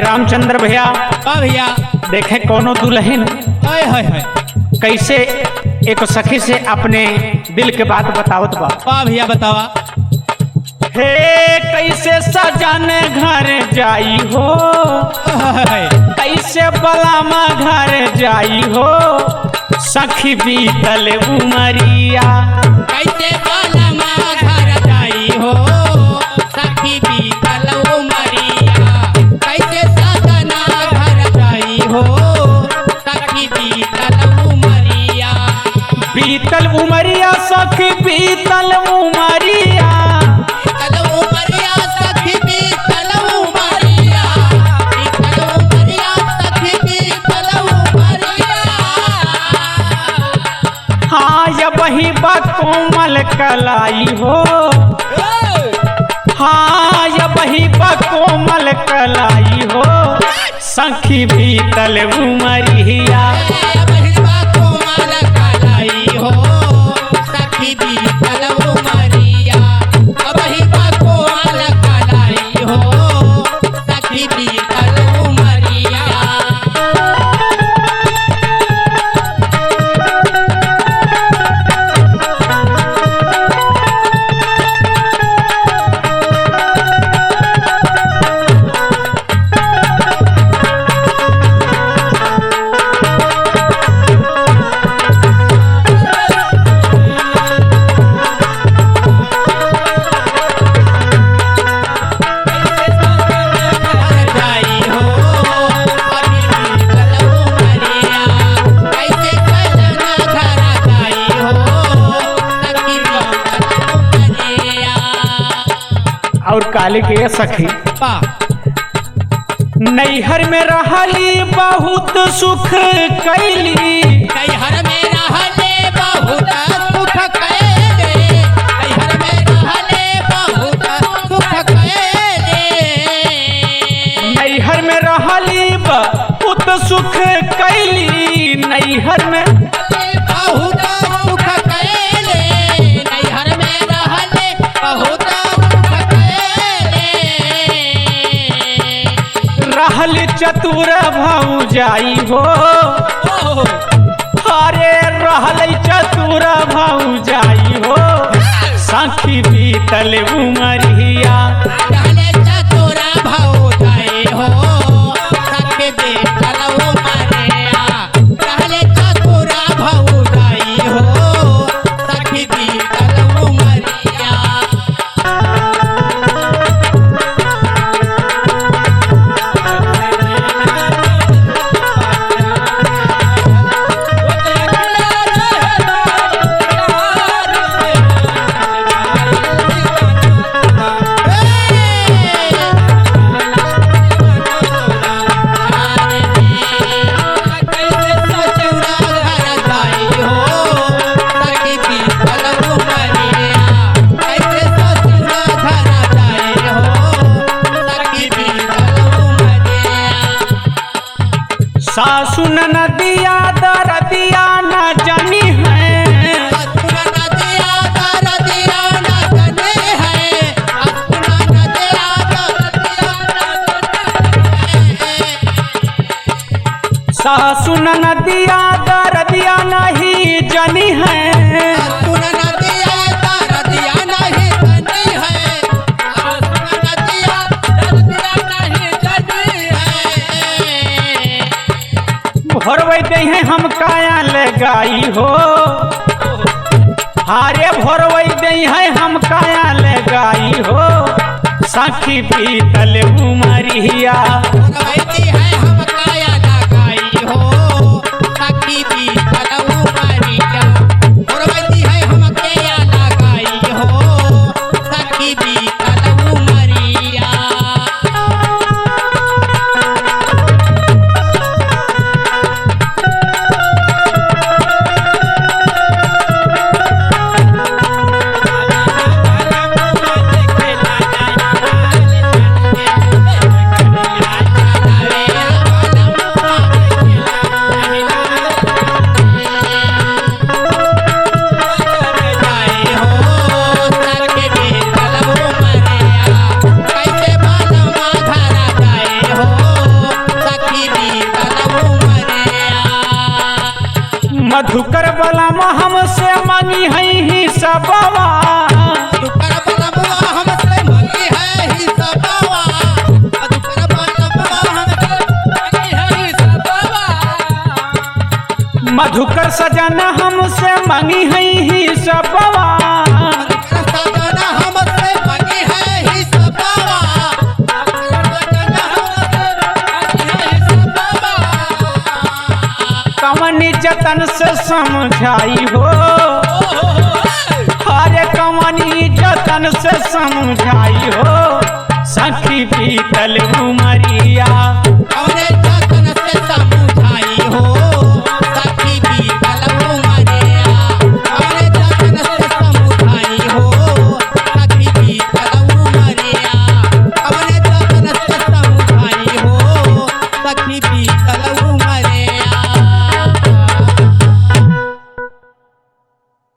रामचंद्र भैया भैया देखे कोनो दुल्हन कैसे एक सखी से अपने दिल के बात बतावत बा। भैया बतावा। हे कैसे सजन घर जाई हो, कैसे बलामा घर जाई हो, सखी बीतल उमरिया। कैसे बलामा घर जाई हो, सखी बीतल उमरिया। कैसे सजना घर जाई हो, सखी बीतल उमरिया। बीतल उमरिया सखी बीतल उमरिया। वही बा कोमल कलाई हो, हाँ या वही बा कोमल कलाई हो, सखी बीतल उमरिया। कोमल कलाई हो, सखी बीतल उमरिया। वही बा कोमल कलाई हो, सखी बीतल उमरिया। और काली के सखी नैहर में रहली बहुत सुख कैली, नैहर में रहले बहुत सुख कैले। नैहर में रहले बहुत सुख कैले। नैहर में रहली बहुत सुख कैली, नैहर में बहुत सुख कैले। नैहर में रहले बहुत रहल चतुर भौजाई हो, अरे रहल चतुर भौजाई हो, सखी बीतल उमरिया। रहले चतुर भौजाई हो, सखी बीतल उमरिया। रहले चतुर भौजाई हो, सखी बीतल उमरिया। सासु नदिया दरदिया न जानी है, सासु नदिया दरदिया नहीं जानी है। भोरवै दे हैं हम काया लगाई हो, हारे भोरवै दे हैं हम काया लगाई हो, सखी बीतल उमरिया। Hey! सबवा मधुकर बलबुआ हमसे मंगी है हिसबवा मधुकर बलबुआ हमसे मंगी है हिसबवा मधुकर सजन हमसे मंगी है ही सबवा मधुकर सजना हमसे मंगी है हिसबवा मधुकर सजना हमसे मंगी है हिसबवा कवनी जतन से समझाई हो हरे कवनी जतन से समझाई हो सखी बीतल उमरिया